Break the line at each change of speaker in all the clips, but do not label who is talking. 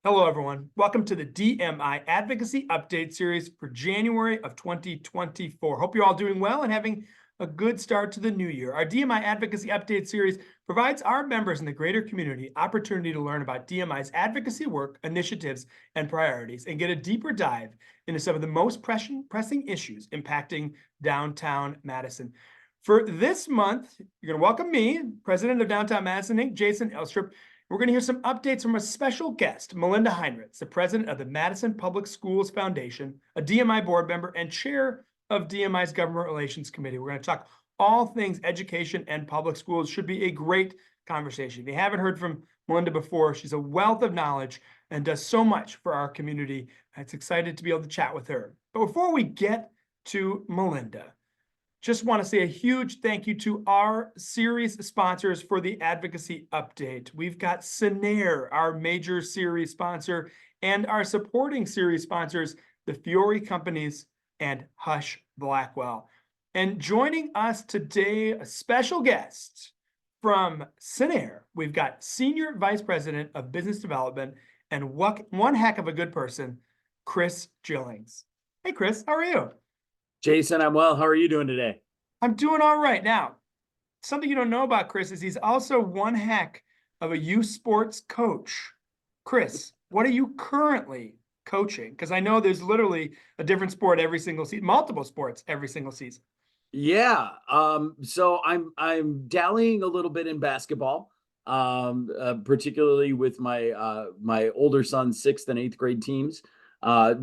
Hello, everyone. Welcome to the DMI Advocacy Update Series for January of 2024. Hope you're all doing well and having a good start to the new year. Our DMI Advocacy Update Series provides our members in the greater community opportunity to learn about DMI's advocacy work, initiatives, and priorities, and get a deeper dive into some of the most pressing issues impacting downtown Madison. For this month, you're going to welcome me, President of Downtown Madison, Inc., Jason Elstrup. We're going to hear some updates from a special guest, Melinda Heinritz, the president of the Madison Public Schools Foundation, a DMI board member, and chair of DMI's Government Relations Committee. We're going to talk all things education and public schools. Should be a great conversation. If you haven't heard from Melinda before, she's a wealth of knowledge and does so much for our community. It's excited to be able to chat with her. But before we get to Melinda, just want to say a huge thank you to our series sponsors for the advocacy update. We've got Sinair, our major series sponsor, and our supporting series sponsors, the Fiore Companies and Hush Blackwell. And joining us today, a special guest from Sinair. We've got Senior Vice President of Business Development and one heck of a good person, Chris Gillings. Hey, Chris, how are you?
Jason, I'm well. How are you doing today?
I'm doing all right. Now, something you don't know about Chris is he's also one heck of a youth sports coach. Chris, what are you currently coaching? Because I know there's literally a different sport every single season, multiple sports every single season.
Yeah. So I'm dallying a little bit in basketball, particularly with my older son's 6th and 8th grade teams.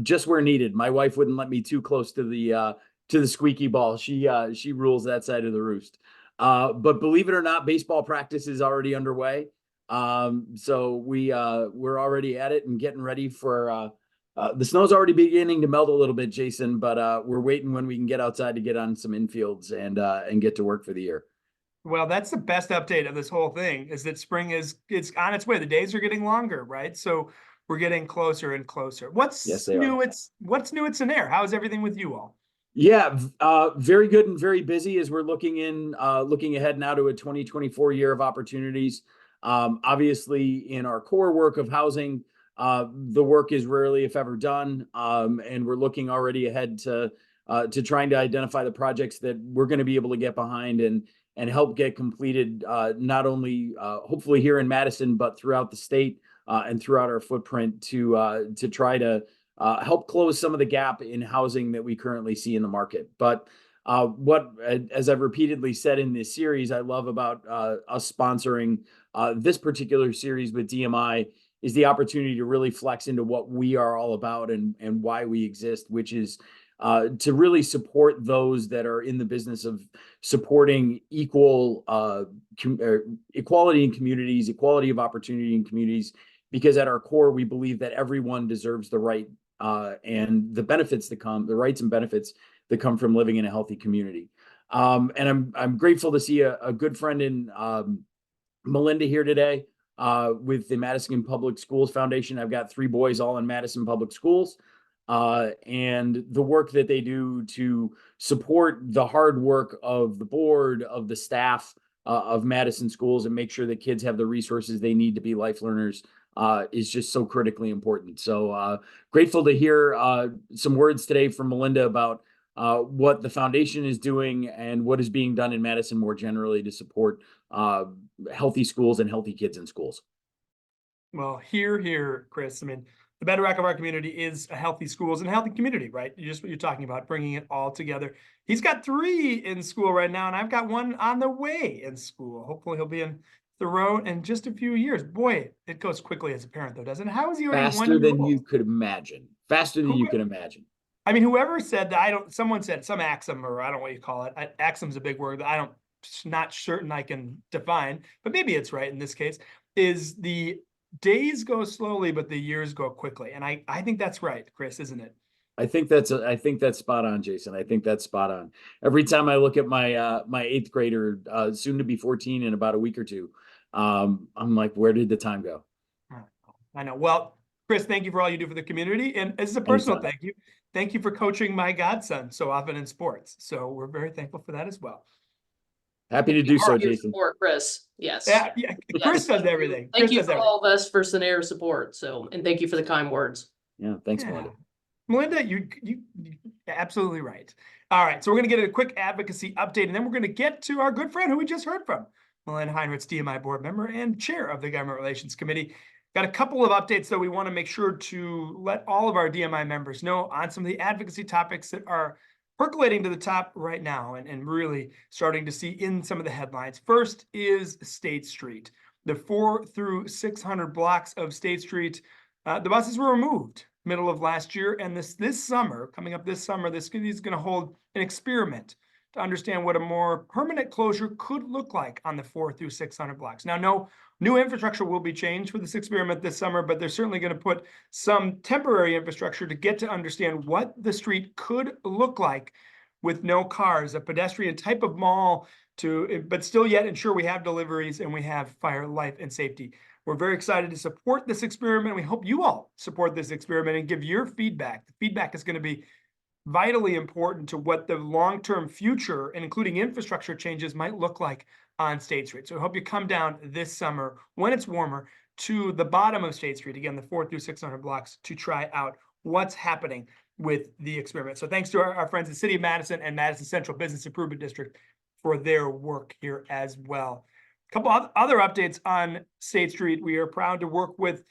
Just where needed. My wife wouldn't let me too close to the squeaky ball. She rules that side of the roost. But believe it or not, baseball practice is already underway. So we're already at it and getting ready for the snow's already beginning to melt a little bit, Jason, but we're waiting when we can get outside to get on some infields and get to work for the year.
Well, that's the best update of this whole thing is that spring it's on its way. The days are getting longer, right? So we're getting closer and closer. What's new at Sinair? How is everything with you all?
Yeah, very good and very busy as we're looking ahead now to a 2024 year of opportunities. Obviously, in our core work of housing, the work is rarely, if ever, done, and we're looking already ahead to trying to identify the projects that we're going to be able to get behind and help get completed, not only hopefully here in Madison, but throughout the state and throughout our footprint to try to help close some of the gap in housing that we currently see in the market. But as I've repeatedly said in this series, I love about us sponsoring this particular series with DMI is the opportunity to really flex into what we are all about and why we exist, which is to really support those that are in the business of supporting equality in communities, equality of opportunity in communities, because at our core, we believe that everyone deserves the right and the rights and benefits that come from living in a healthy community. And I'm grateful to see a good friend in Melinda here today with the Madison Public Schools Foundation. I've got 3 boys all in Madison Public Schools. And the work that they do to support the hard work of the board, of the staff of Madison schools, and make sure that kids have the resources they need to be life learners is just so critically important. So grateful to hear some words today from Melinda about what the foundation is doing and what is being done in Madison more generally to support healthy schools and healthy kids in schools.
Well, here, Chris. I mean, the bedrock of our community is a healthy schools and a healthy community, right? Just what you're talking about, bringing it all together. He's got 3 in school right now, and I've got 1 on the way in school. Hopefully he'll be in Thoreau in just a few years. Boy, it goes quickly as a parent, though, doesn't it? How is he already
faster than you could imagine? Faster than you can imagine.
I mean, whoever said that, someone said some axiom, or I don't know what you call it. Axiom's a big word that not certain I can define, but maybe it's right in this case, is the days go slowly, but the years go quickly. And I think that's right, Chris, isn't it?
I think that's spot on, Jason. I think that's spot on. Every time I look at my my 8th grader, soon to be 14 in about a week or two, I'm like, where did the time go?
I know. Well, Chris, thank you for all you do for the community. And as a personal thank you. Thank you for coaching my godson so often in sports. So we're very thankful for that as well.
Happy to do so,
Your
Jason.
support, Chris. Yes.
Yeah, Chris does everything.
Thank
Chris
you
does
for
everything.
all of us for Scenario support. So, and thank you for the kind words.
Yeah, thanks,
Yeah.
Melinda.
Melinda, you absolutely right. All right, so we're going to get a quick advocacy update, and then we're going to get to our good friend who we just heard from, Melinda Heinritz, DMI board member and chair of the Government Relations Committee. Got a couple of updates that we want to make sure to let all of our DMI members know on some of the advocacy topics that are percolating to the top right now and really starting to see in some of the headlines. First is State Street. The 4 through 600 blocks of State Street, the buses were removed middle of last year, and this summer, coming up this summer, this city is going to hold an experiment to understand what a more permanent closure could look like on the 4 through 600 blocks. Now, no new infrastructure will be changed for this experiment this summer, but they're certainly going to put some temporary infrastructure to get to understand what the street could look like with no cars, a pedestrian type of mall but still yet ensure we have deliveries and we have fire, life, and safety. We're very excited to support this experiment. We hope you all support this experiment and give your feedback. The feedback is going to be vitally important to what the long-term future, and including infrastructure changes, might look like on State Street. So I hope you come down this summer when it's warmer to the bottom of State Street, again, the 4 through 600 blocks, to try out what's happening with the experiment. So thanks to our friends at City of Madison and Madison Central Business Improvement District for their work here as well. A couple other updates on State Street. We are proud to work with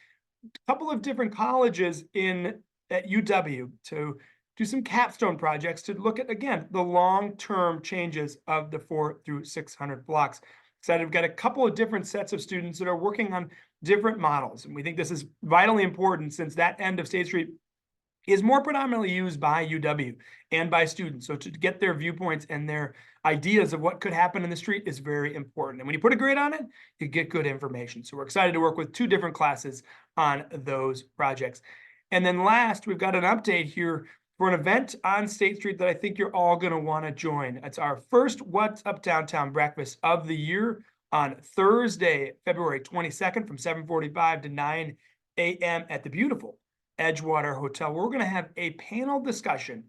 a couple of different colleges at UW to do some capstone projects to look at, again, the long-term changes of the 4 through 600 blocks. Excited, we've got a couple of different sets of students that are working on different models, and we think this is vitally important since that end of State Street is more predominantly used by UW and by students. So to get their viewpoints and their ideas of what could happen in the street is very important. And when you put a grade on it, you get good information. So we're excited to work with 2 different classes on those projects. And then last, we've got an update here for an event on State Street that I think you're all going to want to join. It's our first What's Up Downtown breakfast of the year on Thursday, February 22nd from 7:45 to 9 a.m. at the beautiful Edgewater Hotel. We're going to have a panel discussion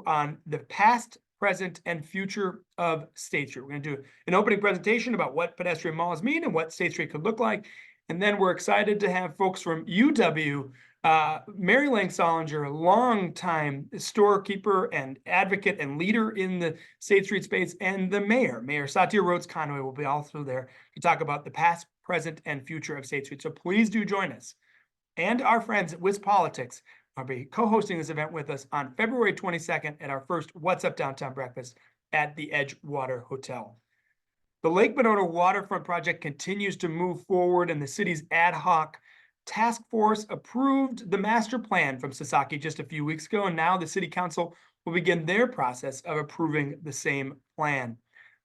on the past, present, and future of State Street. We're going to do an opening presentation about what pedestrian malls mean and what State Street could look like. And then we're excited to have folks from UW, Mary Lang Solinger, a longtime storekeeper and advocate and leader in the State Street space, and the Mayor Satya Rhodes Conway will be also there to talk about the past, present, and future of State Street. So please do join us. And our friends at Wiz Politics will be co-hosting this event with us on February 22nd at our first What's Up Downtown breakfast at the Edgewater Hotel. The Lake Monona Waterfront project continues to move forward, and the city's ad hoc task force approved the master plan from Sasaki just a few weeks ago, and now the city council will begin their process of approving the same plan.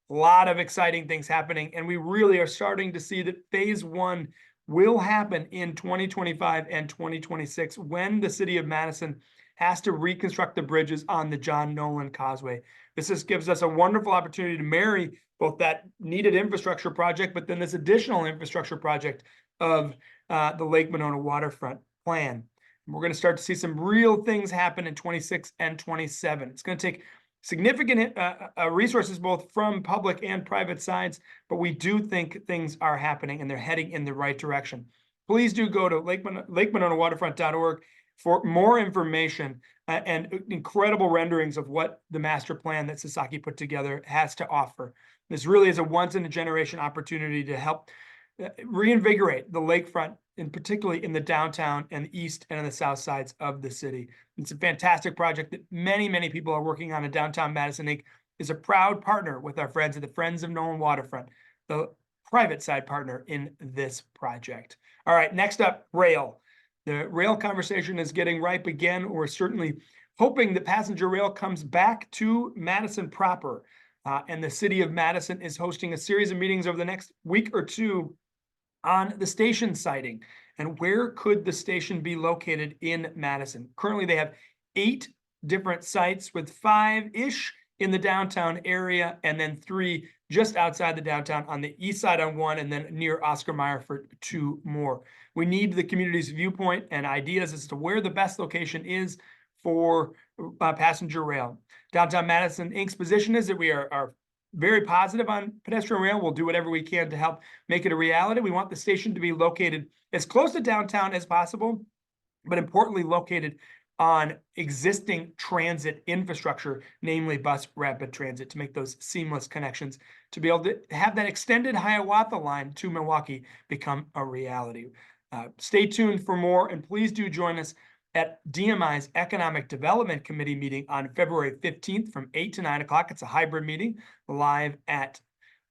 A lot of exciting things happening, and we really are starting to see that phase 1 will happen in 2025 and 2026 when the city of Madison has to reconstruct the bridges on the John Nolan Causeway. This just gives us a wonderful opportunity to marry both that needed infrastructure project, but then this additional infrastructure project of the Lake Monona Waterfront plan. And we're going to start to see some real things happen in 26 and 27. It's going to take significant resources both from public and private sides, but we do think things are happening and they're heading in the right direction. Please do go to LakeMononaWaterfront.org for more information and incredible renderings of what the master plan that Sasaki put together has to offer. This really is a once-in-a-generation opportunity to help reinvigorate the lakefront, and particularly in the downtown and the east and the south sides of the city. It's a fantastic project that many, many people are working on, and Downtown Madison Inc. is a proud partner with our friends at the Friends of Nolan Waterfront, the private side partner in this project. All right, next up, rail. The rail conversation is getting ripe again. We're certainly hoping that passenger rail comes back to Madison proper. And the city of Madison is hosting a series of meetings over the next week or two on the station siting and where could the station be located in Madison. Currently, they have 8 different sites with 5-ish in the downtown area and then 3 just outside the downtown on the east side on 1 and then near Oscar Mayer for 2 more. We need the community's viewpoint and ideas as to where the best location is for passenger rail. Downtown Madison Inc.'s position is that we are very positive on pedestrian rail. We'll do whatever we can to help make it a reality. We want the station to be located as close to downtown as possible, but importantly located on existing transit infrastructure, namely bus rapid transit, to make those seamless connections, to be able to have that extended Hiawatha line to Milwaukee become a reality. Stay tuned for more, and please do join us at DMI's Economic Development Committee meeting on February 15th from 8 to 9 o'clock. It's a hybrid meeting live at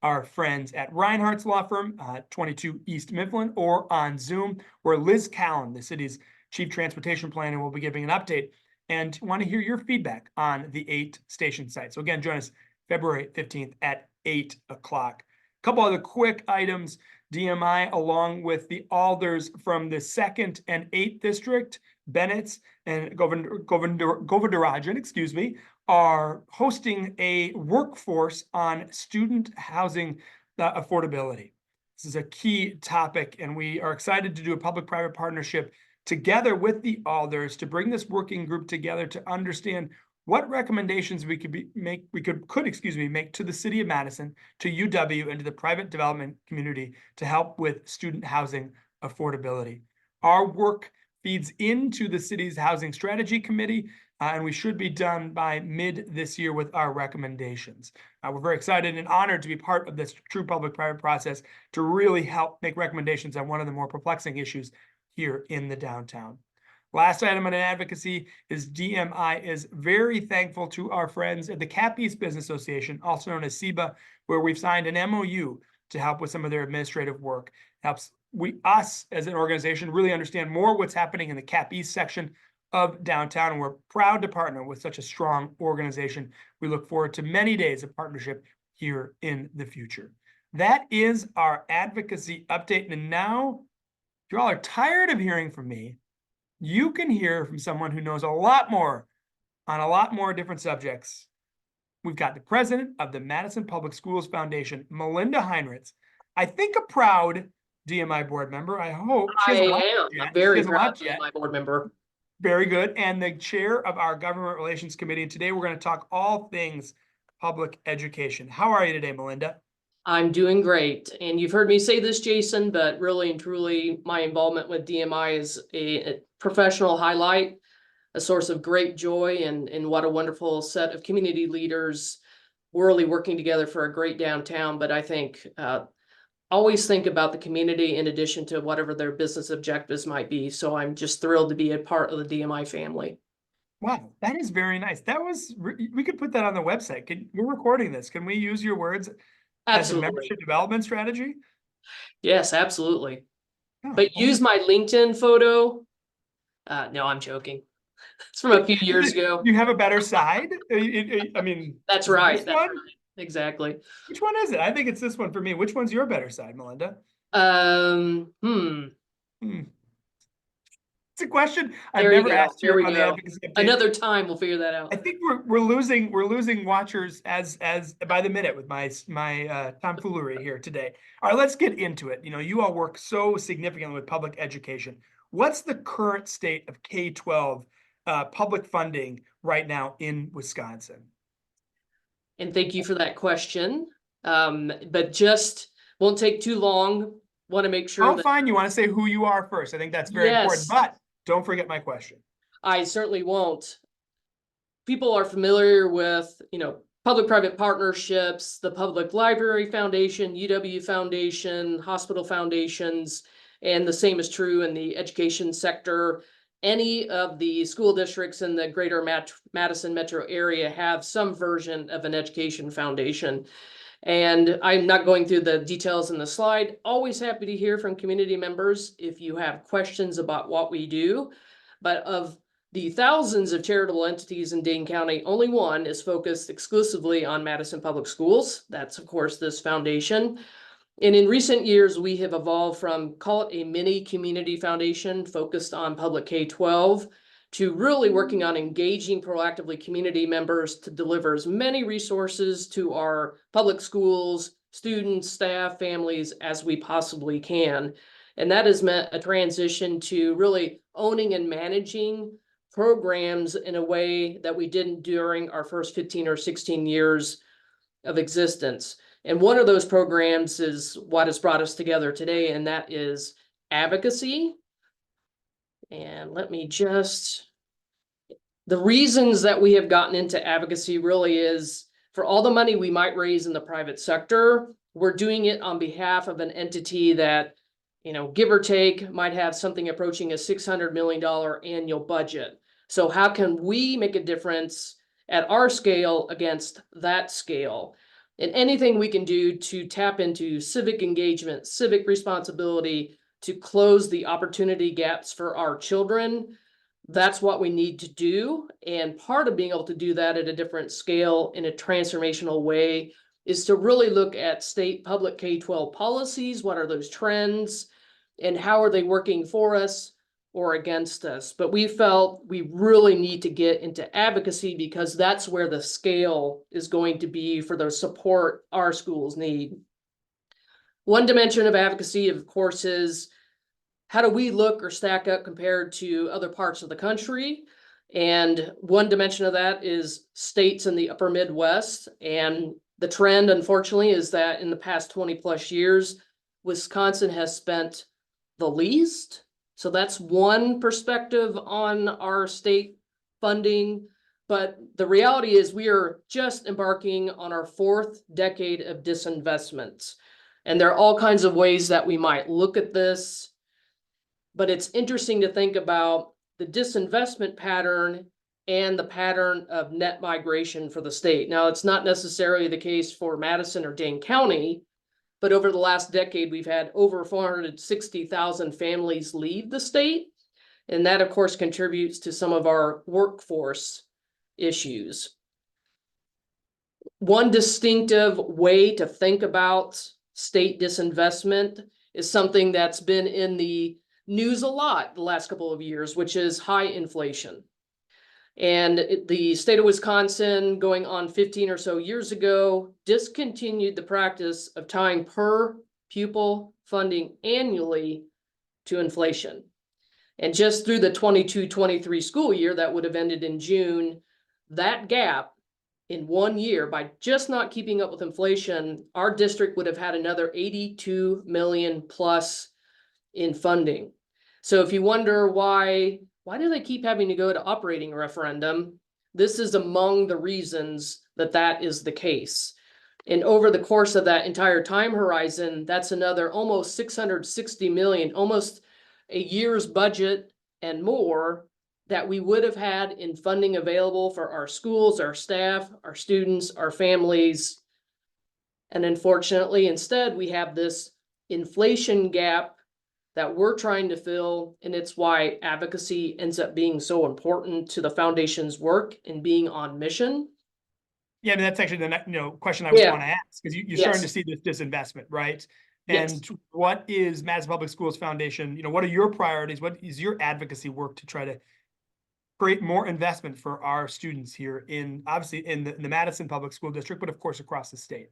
our friends at Heinritz Law Firm, 22 East Mifflin, or on Zoom, where Liz Callan, the city's Chief Transportation Planner, will be giving an update and want to hear your feedback on the 8 station sites. So again, join us February 15th at 8 o'clock. A couple other quick items. DMI, along with the alders from the 2nd and 8th district, Bennett's and Govindarajan, excuse me, are hosting a workforce on student housing affordability. This is a key topic, and we are excited to do a public-private partnership together with the alders to bring this working group together to understand what recommendations we could make to the city of Madison, to UW, and to the private development community to help with student housing affordability. Our work feeds into the city's housing strategy committee, and we should be done by mid this year with our recommendations. We're very excited and honored to be part of this true public-private process to really help make recommendations on one of the more perplexing issues here in the downtown. Last item on advocacy is DMI is very thankful to our friends at the Cap East Business Association, also known as CEBA, where we've signed an MOU to help with some of their administrative work. Helps us as an organization really understand more what's happening in the Cap East section of downtown, and we're proud to partner with such a strong organization. We look forward to many days of partnership here in the future. That is our advocacy update. And now, if you all are tired of hearing from me, you can hear from someone who knows a lot more on a lot more different subjects. We've got the president of the Madison Public Schools Foundation, Melinda Heinritz. I think a proud DMI board member. I hope.
I am a very proud DMI board member.
Very good. And the chair of our Government Relations Committee. And today we're going to talk all things public education. How are you today, Melinda?
I'm doing great. And you've heard me say this, Jason, but really and truly, my involvement with DMI is a professional highlight, a source of great joy, and what a wonderful set of community leaders. We're really working together for a great downtown, but I think always think about the community in addition to whatever their business objectives might be. So I'm just thrilled to be a part of the DMI family.
Wow, that is very nice. We could put that on the website. We're recording this. Can we use your words as a membership development strategy?
Yes, absolutely.
Oh,
but use my LinkedIn photo. No, I'm joking. It's from a few years ago.
You have a better side? I mean,
that's right. That's right. Exactly.
Which one is it? I think it's this one for me. Which one's your better side, Melinda? It's a question I've never asked you on the advocacy update.
Another time we'll figure that out.
I think we're losing watchers as by the minute with my tomfoolery here today. All right, let's get into it. You know, you all work so significantly with public education. What's the current state of K-12 public funding right now in Wisconsin?
And thank you for that question. But just won't take too long. Want to make sure.
Oh, fine. You want to say who you are first? I think that's very important. But don't forget my question.
I certainly won't. People are familiar with, public-private partnerships, the Public Library Foundation, UW Foundation, hospital foundations, and the same is true in the education sector. Any of the school districts in the greater Madison metro area have some version of an education foundation. And I'm not going through the details in the slide. Always happy to hear from community members if you have questions about what we do. But of the thousands of charitable entities in Dane County, only one is focused exclusively on Madison Public Schools. That's, of course, this foundation. And in recent years, we have evolved from, call it a mini community foundation focused on public K-12, to really working on engaging proactively community members to deliver as many resources to our public schools, students, staff, families as we possibly can. And that has meant a transition to really owning and managing programs in a way that we didn't during our first 15 or 16 years of existence. And one of those programs is what has brought us together today, and that is Advocacy. And let me just, the reasons that we have gotten into advocacy really is for all the money we might raise in the private sector, we're doing it on behalf of an entity that, you know, give or take, might have something approaching a $600 million annual budget. So how can we make a difference at our scale against that scale? And anything we can do to tap into civic engagement, civic responsibility, to close the opportunity gaps for our children, that's what we need to do. And part of being able to do that at a different scale in a transformational way is to really look at state public K-12 policies. What are those trends and how are they working for us or against us? But we felt we really need to get into advocacy because that's where the scale is going to be for the support our schools need. One dimension of advocacy, of course, is how do we look or stack up compared to other parts of the country? And one dimension of that is states in the upper Midwest. And the trend, unfortunately, is that in the past 20 plus years, Wisconsin has spent the least. So that's one perspective on our state funding. But the reality is we are just embarking on our 4th decade of disinvestment. And there are all kinds of ways that we might look at this. But it's interesting to think about the disinvestment pattern and the pattern of net migration for the state. Now, it's not necessarily the case for Madison or Dane County, but over the last decade, we've had over 460,000 families leave the state. And that, of course, contributes to some of our workforce issues. One distinctive way to think about state disinvestment is something that's been in the news a lot the last couple of years, which is high inflation. And the state of Wisconsin, going on 15 or so years ago, discontinued the practice of tying per pupil funding annually to inflation. And just through the 22-23 school year that would have ended in June, that gap in 1 year, by just not keeping up with inflation, our district would have had another 82 million plus in funding. So if you wonder why do they keep having to go to operating referendum? This is among the reasons that that is the case. And over the course of that entire time horizon, that's another almost 660 million, almost a year's budget and more that we would have had in funding available for our schools, our staff, our students, our families. And unfortunately, instead, we have this inflation gap that we're trying to fill, and it's why advocacy ends up being so important to the foundation's work and being on mission.
Yeah, I mean, that's actually the question I was want to ask, because you're starting to see this disinvestment, right? And what is Madison Public Schools Foundation, what are your priorities? What is your advocacy work to try to create more investment for our students here obviously in the Madison Public School District, but of course across the state?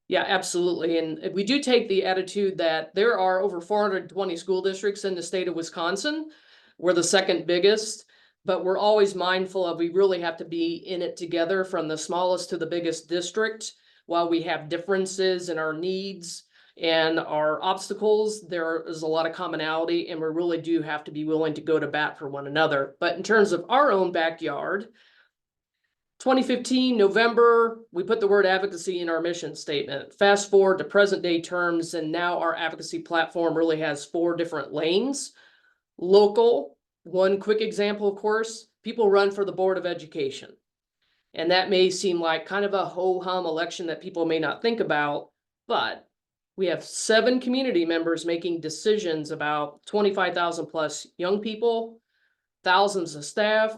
Yeah, absolutely. And we do take the attitude that there are over 420 school districts in the state of Wisconsin. We're the second biggest, but we're always mindful of we really have to be in it together from the smallest to the biggest district. While we have differences in our needs and our obstacles, there is a lot of commonality, and we really do have to be willing to go to bat for one another. But in terms of our own backyard, 2015, November, we put the word advocacy in our mission statement. Fast forward to present day terms, and now our advocacy platform really has 4 different lanes. Local, one quick example, of course, people run for the Board of Education. And that may seem like kind of a ho-hum election that people may not think about, but we have 7 community members making decisions about 25,000 plus young people, thousands of staff,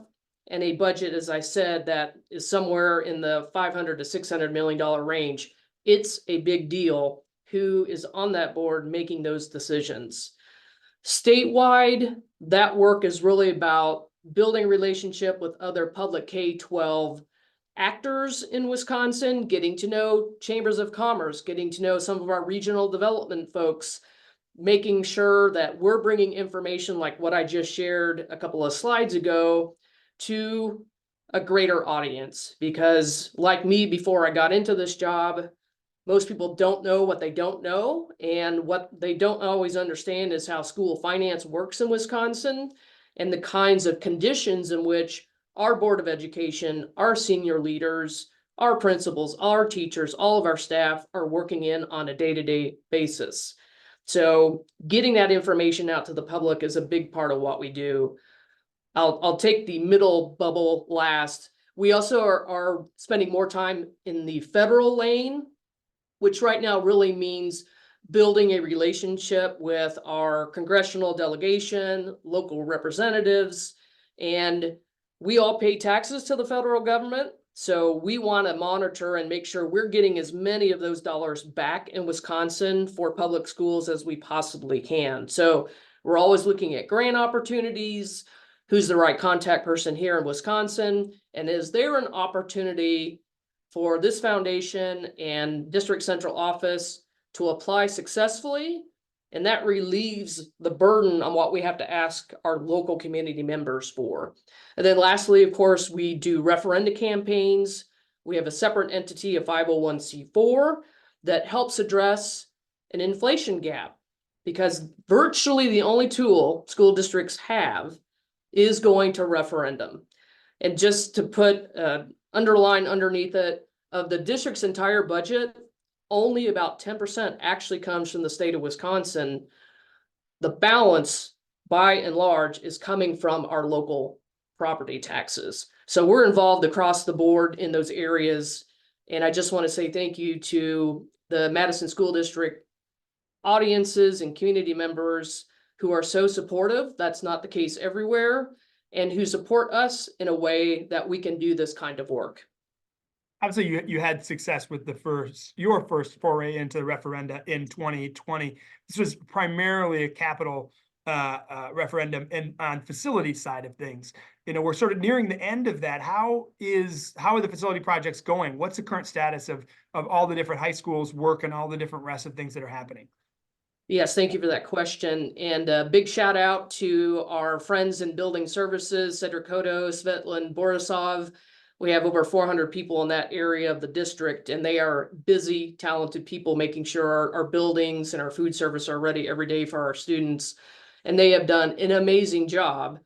and a budget, as I said, that is somewhere in the $500 to $600 million range. It's a big deal who is on that board making those decisions. Statewide, that work is really about building a relationship with other public K-12 actors in Wisconsin, getting to know chambers of commerce, getting to know some of our regional development folks, making sure that we're bringing information like what I just shared a couple of slides ago to a greater audience, because like me, before I got into this job, most people don't know what they don't know, and what they don't always understand is how school finance works in Wisconsin and the kinds of conditions in which our Board of Education, our senior leaders, our principals, our teachers, all of our staff are working in on a day-to-day basis. So getting that information out to the public is a big part of what we do. I'll take the middle bubble last. We also are spending more time in the federal lane, which right now really means building a relationship with our congressional delegation, local representatives, and we all pay taxes to the federal government. So we want to monitor and make sure we're getting as many of those dollars back in Wisconsin for public schools as we possibly can. So we're always looking at grant opportunities, who's the right contact person here in Wisconsin, and is there an opportunity for this foundation and district central office to apply successfully? And that relieves the burden on what we have to ask our local community members for. And then lastly, of course, we do referenda campaigns. We have a separate entity, a 501c4, that helps address an inflation gap, because virtually the only tool school districts have is going to referendum. And just to put underline underneath it, of the district's entire budget, only about 10% actually comes from the state of Wisconsin. The balance, by and large, is coming from our local property taxes. So we're involved across the board in those areas. And I just want to say thank you to the Madison School District audiences and community members who are so supportive. That's not the case everywhere, and who support us in a way that we can do this kind of work.
Obviously, you had success with your first foray into referenda in 2020. This was primarily a capital referendum and on facility side of things. You know, we're sort of nearing the end of that. How are the facility projects going? What's the current status of all the different high schools work and all the different rest of things that are happening?
Yes, thank you for that question. And a big shout out to our friends in building services, Cedric Hodo, Svetlin Borisov. We have over 400 people in that area of the district, and they are busy, talented people making sure our buildings and our food service are ready every day for our students. And they have done an amazing job,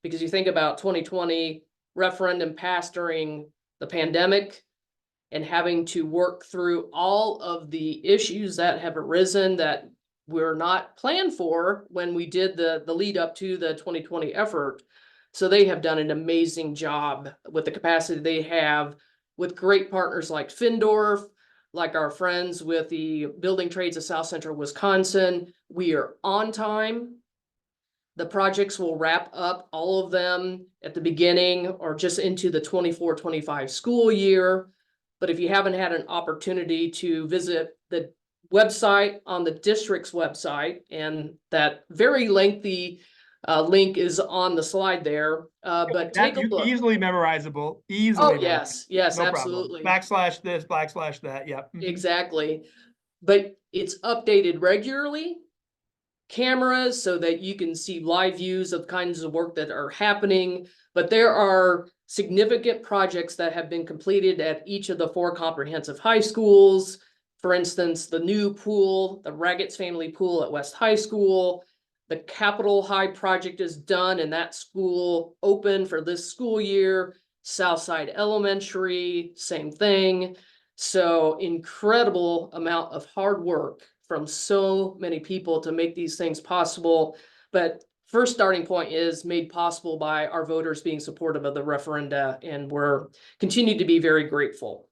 because you think about 2020 referendum passed during the pandemic, and having to work through all of the issues that have arisen that we're not planned for when we did the lead up to the 2020 effort. So they have done an amazing job with the capacity they have, with great partners like Findorf, like our friends with the Building Trades of South Central Wisconsin. We are on time. The projects will wrap up, all of them, at the beginning or just into the 24-25 school year. But if you haven't had an opportunity to visit the website on the district's website, and that very lengthy link is on the slide there, but take a look.
Easily memorizable,
Oh, yes, yes,
no
absolutely.
Problem. Backslash this, backslash that, yep.
Exactly. But it's updated regularly. Cameras so that you can see live views of kinds of work that are happening. But there are significant projects that have been completed at each of the 4 comprehensive high schools. For instance, the new pool, the Raggett's family pool at West High School. The Capitol High project is done, and that school open for this school year. Southside Elementary, same thing. So incredible amount of hard work from so many people to make these things possible. But first starting point is made possible by our voters being supportive of the referenda, and we're continue to be very grateful.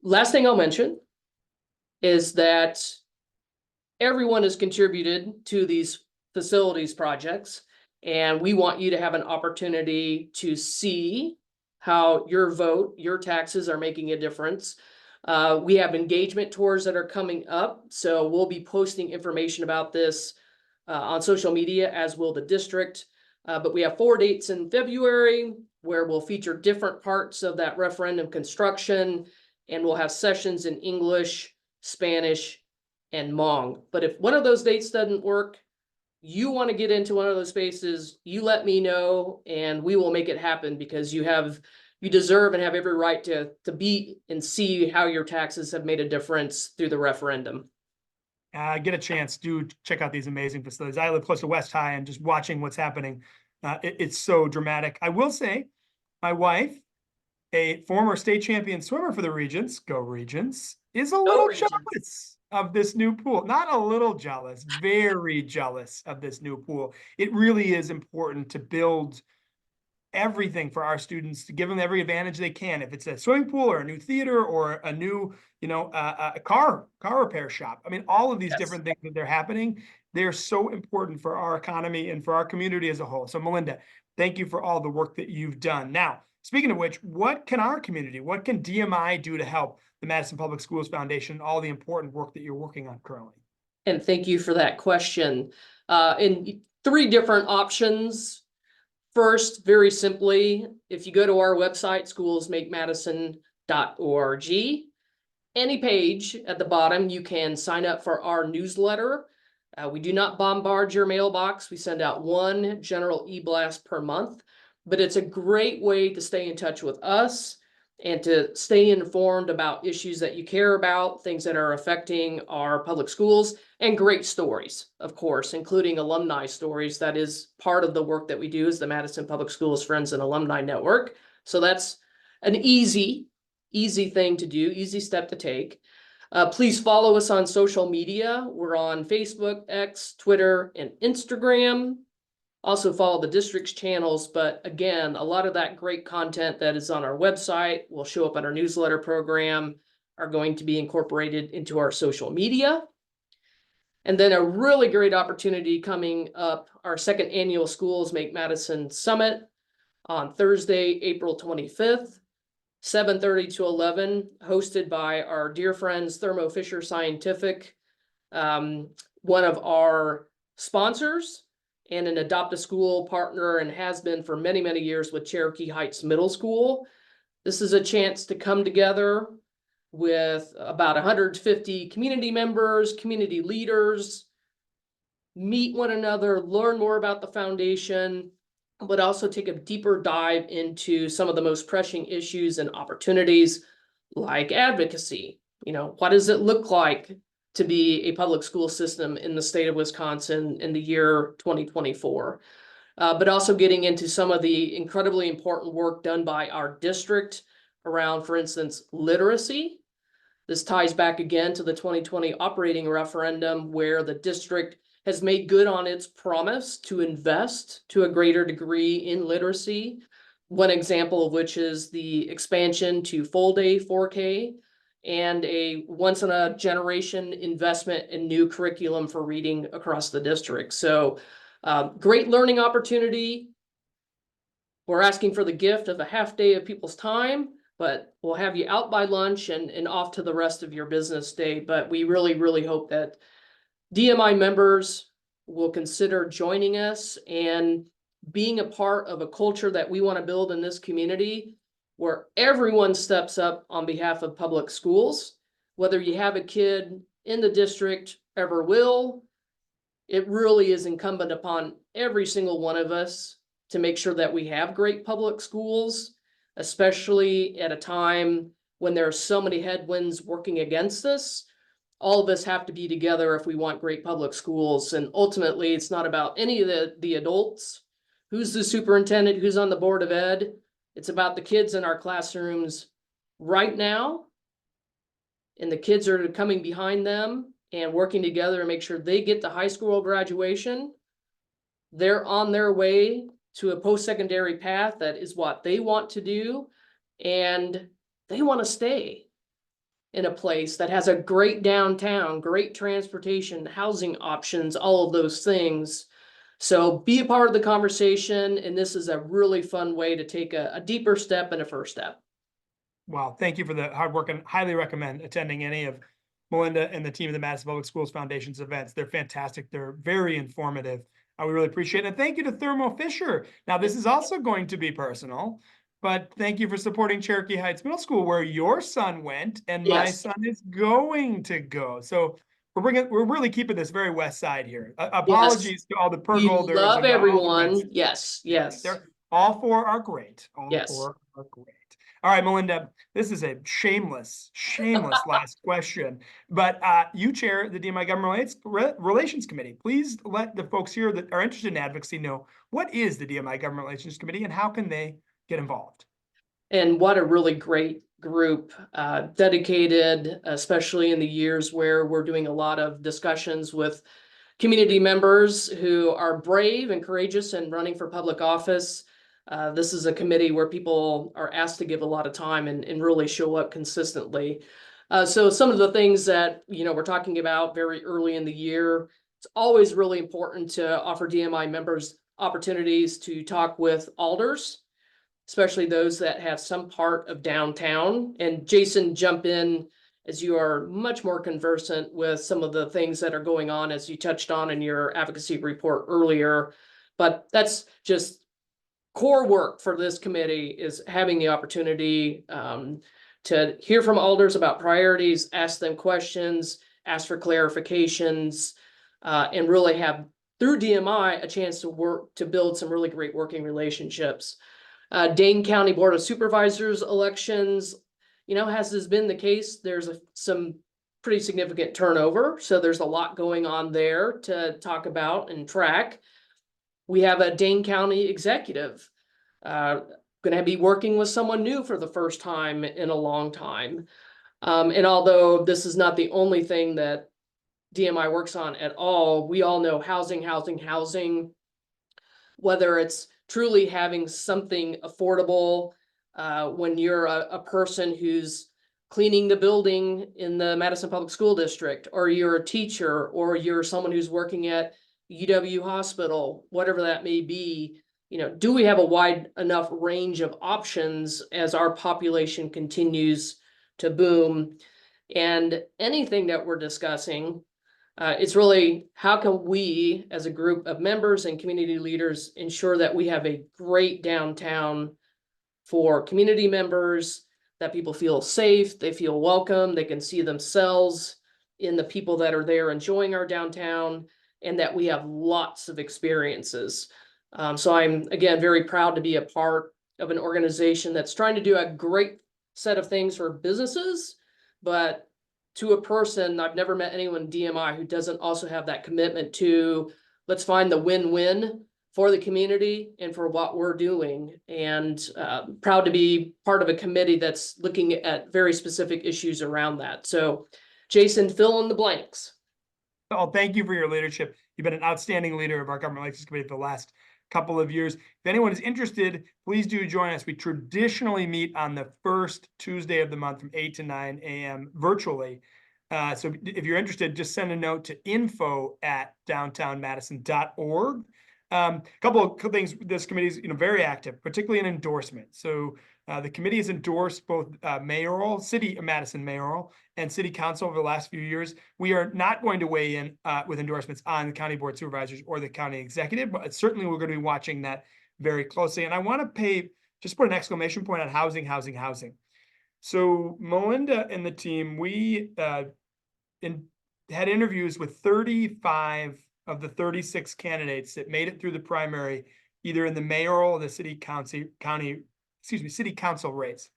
Last thing I'll mention is that everyone has contributed to these facilities projects, and we want you to have an opportunity to see how your vote, your taxes are making a difference. We have engagement tours that are coming up, so we'll be posting information about this on social media, as will the district. But we have 4 dates in February where we'll feature different parts of that referendum construction, and we'll have sessions in English, Spanish, and Hmong. But if one of those dates doesn't work, you want to get into one of those spaces, you let me know, and we will make it happen, because you have you deserve and have every right to be and see how your taxes have made a difference through the referendum.
Get a chance, do check out these amazing facilities. I live close to West High, and just watching what's happening, it's so dramatic. I will say, my wife, a former state champion swimmer for the Regents, go Regents, is a little
Regents.
jealous of this new pool. Not a little jealous, very jealous of this new pool. It really is important to build everything for our students, to give them every advantage they can. If it's a swimming pool or a new theater or a new, a car repair shop. I mean, all of these different things that they're happening, they're so important for our economy and for our community as a whole. So Melinda, thank you for all the work that you've done. Now, speaking of which, what can our community, what can DMI do to help the Madison Public Schools Foundation, all the important work that you're working on currently?
And thank you for that question. In 3 different options. First, very simply, if you go to our website, schoolsmakemadison.org, any page at the bottom, you can sign up for our newsletter. We do not bombard your mailbox. We send out 1 general e-blast per month, but it's a great way to stay in touch with us and to stay informed about issues that you care about, things that are affecting our public schools, and great stories, of course, including alumni stories. That is part of the work that we do as the Madison Public Schools Friends and Alumni Network. So that's an easy thing to do, easy step to take. Please follow us on social media. We're on Facebook, X, Twitter, and Instagram. Also follow the district's channels, but again, a lot of that great content that is on our website will show up on our newsletter program, are going to be incorporated into our social media. And then a really great opportunity coming up, our 2nd annual Schools Make Madison Summit on Thursday, April 25th, 7:30 to 11, hosted by our dear friends, Thermo Fisher Scientific, one of our sponsors, and an Adopt a School partner, and has been for many, many years with Cherokee Heights Middle School. This is a chance to come together with about 150 community members, community leaders, meet one another, learn more about the foundation, but also take a deeper dive into some of the most pressing issues and opportunities like advocacy. What does it look like to be a public school system in the state of Wisconsin in the year 2024, but also getting into some of the incredibly important work done by our district around, for instance, literacy. This ties back again to the 2020 operating referendum, where the district has made good on its promise to invest to a greater degree in literacy. One example of which is the expansion to full day 4K, and a once-in-a-generation investment in new curriculum for reading across the district. So great learning opportunity. We're asking for the gift of a half day of people's time, but we'll have you out by lunch and off to the rest of your business day. But we really, really hope that DMI members will consider joining us and being a part of a culture that we want to build in this community, where everyone steps up on behalf of public schools. Whether you have a kid in the district, ever will, it really is incumbent upon every single one of us to make sure that we have great public schools, especially at a time when there are so many headwinds working against us. All of us have to be together if we want great public schools. And ultimately, it's not about any of the adults. Who's the superintendent? Who's on the board of ed? It's about the kids in our classrooms right now. And the kids are coming behind them and working together to make sure they get to high school graduation. They're on their way to a post-secondary path that is what they want to do. And they want to stay in a place that has a great downtown, great transportation, housing options, all of those things. So be a part of the conversation, and this is a really fun way to take a deeper step and a first step.
Wow, thank you for the hard work, and highly recommend attending any of Melinda and the team of the Madison Public Schools Foundation's events. They're fantastic. They're very informative. We really appreciate it. And thank you to Thermo Fisher. Now, this is also going to be personal, but thank you for supporting Cherokee Heights Middle School, where your son went and my son is going to go. So we're really keeping this very west side here. Apologies to all the pergolders.
We love everyone. Yes.
All 4 are great. All
Yes.
4 are great. All right, Melinda, this is a shameless last question, but you chair the DMI Government Relations Committee. Please let the folks here that are interested in advocacy know, what is the DMI Government Relations Committee and how can they get involved?
And what a really great group, dedicated, especially in the years where we're doing a lot of discussions with community members who are brave and courageous and running for public office. This is a committee where people are asked to give a lot of time and really show up consistently. So some of the things that, we're talking about very early in the year, it's always really important to offer DMI members opportunities to talk with alders, especially those that have some part of downtown. And Jason, jump in as you are much more conversant with some of the things that are going on, as you touched on in your advocacy report earlier. But that's just core work for this committee, is having the opportunity to hear from alders about priorities, ask them questions, ask for clarifications, and really have, through DMI, a chance to work to build some really great working relationships. Dane County Board of Supervisors elections, as has been the case, there's some pretty significant turnover. So there's a lot going on there to talk about and track. We have a Dane County executive going to be working with someone new for the first time in a long time. And although this is not the only thing that DMI works on at all, we all know housing, whether it's truly having something affordable when you're a person who's cleaning the building in the Madison Public School District, or you're a teacher, or you're someone who's working at UW Hospital, whatever that may be. Do we have a wide enough range of options as our population continues to boom? And anything that we're discussing, it's really, how can we as a group of members and community leaders ensure that we have a great downtown for community members, that people feel safe, they feel welcome, they can see themselves in the people that are there enjoying our downtown, and that we have lots of experiences. So I'm, again, very proud to be a part of an organization that's trying to do a great set of things for businesses, but to a person, I've never met anyone in DMI who doesn't also have that commitment to, let's find the win-win for the community and for what we're doing. And proud to be part of a committee that's looking at very specific issues around that. So Jason, fill in the blanks.
Oh, thank you for your leadership. You've been an outstanding leader of our Government Relations Committee for the last couple of years. If anyone is interested, please do join us. We traditionally meet on the first Tuesday of the month from 8 to 9 a.m. virtually. So if you're interested, just send a note to info@downtownmadison.org. Couple of things. This committee is very active, particularly in endorsement. So the committee has endorsed both City of Madison mayoral and city council over the last few years. We are not going to weigh in with endorsements on the county board supervisors or the county executive, but certainly we're going to be watching that very closely. And I want to just put an exclamation point on housing. So Melinda and the team, we had interviews with 35 of the 36 candidates that made it through the primary, either in the mayoral or the city council race.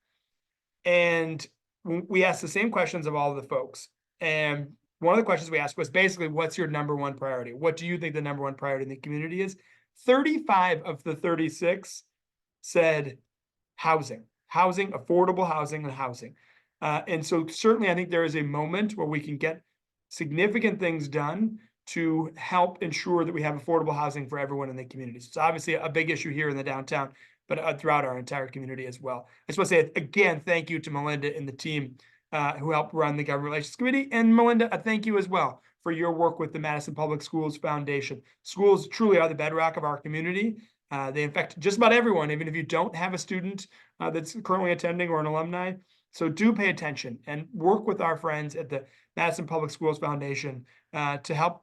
And we asked the same questions of all of the folks. And one of the questions we asked was basically, what's your number one priority? What do you think the number one priority in the community is? 35 of the 36 said housing, affordable housing and housing. And so certainly I think there is a moment where we can get significant things done to help ensure that we have affordable housing for everyone in the community. So it's obviously a big issue here in the downtown, but throughout our entire community as well. I just want to say, again, thank you to Melinda and the team who helped run the Government Relations Committee. And Melinda, a thank you as well for your work with the Madison Public Schools Foundation. Schools truly are the bedrock of our community. They affect just about everyone, even if you don't have a student that's currently attending or an alumni. So do pay attention and work with our friends at the Madison Public Schools Foundation to help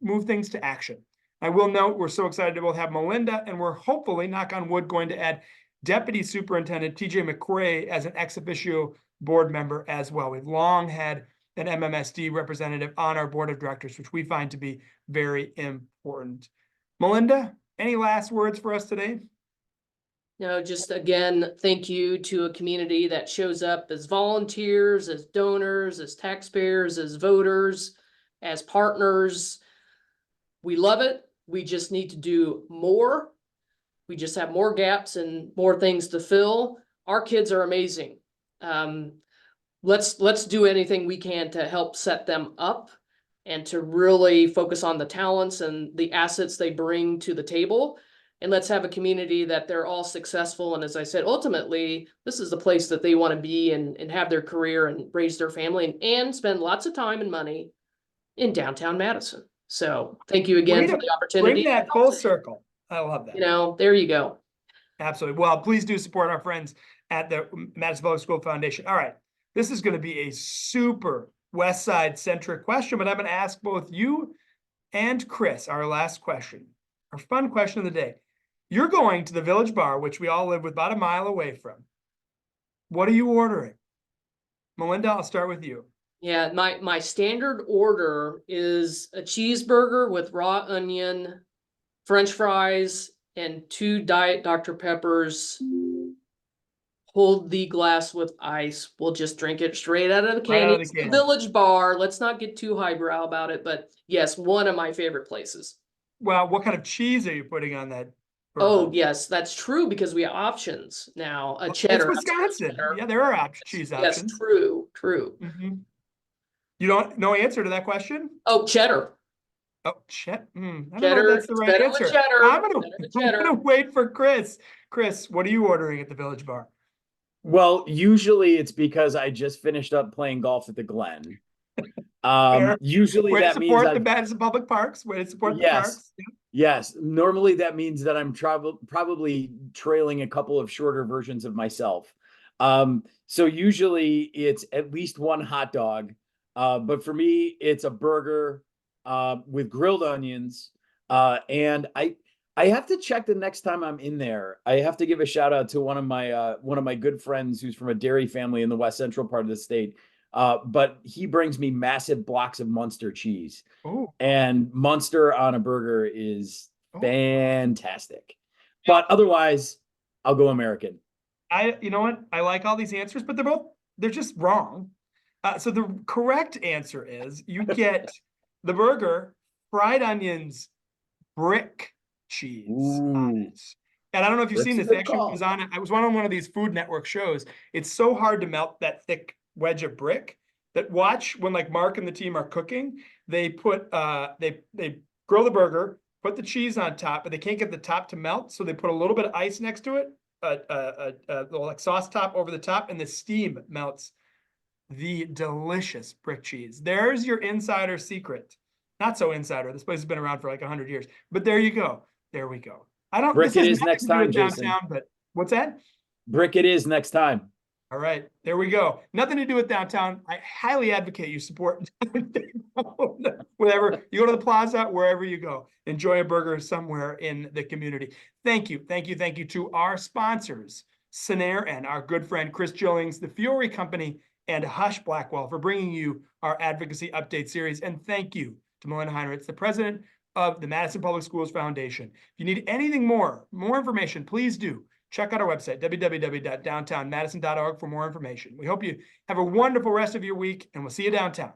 move things to action. I will note we're so excited to both have Melinda, and we're hopefully, knock on wood, going to add Deputy Superintendent TJ McCrae as an ex officio board member as well. We've long had an MMSD representative on our board of directors, which we find to be very important. Melinda, any last words for us today?
You know, just again, thank you to a community that shows up as volunteers, as donors, as taxpayers, as voters, as partners. We love it. We just need to do more. We just have more gaps and more things to fill. Our kids are amazing. Let's do anything we can to help set them up and to really focus on the talents and the assets they bring to the table. And let's have a community that they're all successful. And as I said, ultimately, this is the place that they want to be and have their career and raise their family and spend lots of time and money in downtown Madison. So thank you again for the opportunity.
Bring that full circle. I love that.
You know, there you go.
Absolutely. Well, please do support our friends at the Madison Public School Foundation. All right. This is going to be a super West Side centric question, but I'm going to ask both you and Chris our last question, our fun question of the day. You're going to the Village Bar, which we all live with about a mile away from. What are you ordering? Melinda, I'll start with you.
Yeah, my standard order is a cheeseburger with raw onion, French fries, and 2 Diet Dr. Peppers. Hold the glass with ice. We'll just drink it straight out of the can. It's the Village Bar. Let's not get too highbrow about it, but yes, one of my favorite places.
Well, what kind of cheese are you putting on that burger?
Oh, yes, that's true because we have options now. A cheddar.
It's Wisconsin. Yeah, there are cheese options.
Yes, true.
You don't no answer to that question?
Oh, cheddar.
Oh, cheddar. I don't know
Cheddar.
if that's the right answer.
Cheddar.
I'm gonna wait for Chris. Chris, what are you ordering at the Village Bar?
Well, usually it's because I just finished up playing golf at the Glen. Usually that means
support the Madison Public Parks. Way to support the parks.
Yes. Normally that means that I'm probably trailing a couple of shorter versions of myself. So usually it's at least one hot dog. But for me, it's a burger with grilled onions. And I have to check the next time I'm in there. I have to give a shout out to one of my good friends who's from a dairy family in the west central part of the state. But he brings me massive blocks of Munster cheese.
Ooh.
And Munster on a burger is fantastic. But otherwise, I'll go American.
You know what? I like all these answers, but they're just wrong. So the correct answer is you get the burger, fried onions, brick cheese on it. And I don't know if you've seen this. It actually was on. I was on one of these Food Network shows. It's so hard to melt that thick wedge of brick that watch when like Mark and the team are cooking. They put they grill the burger, put the cheese on top, but they can't get the top to melt, so they put a little bit of ice next to it, a little like sauce top over the top, and the steam melts the delicious brick cheese. There's your insider secret. Not so insider. This place has been around for like 100 years. But there you go. There we go. I don't.
Brick it is next time, Jason.
But what's that?
Brick it is next time.
All right, there we go. Nothing to do with downtown. I highly advocate you support whatever. You go to the plaza, wherever you go. Enjoy a burger somewhere in the community. Thank you to our sponsors, Sinair and our good friend Chris Jillings, the Fiore Company, and Hush Blackwell for bringing you our Advocacy Update series. And thank you to Melinda Heinritz, the president of the Madison Public Schools Foundation. If you need anything more information, please do check out our website, www.downtownmadison.org, for more information. We hope you have a wonderful rest of your week, and we'll see you downtown.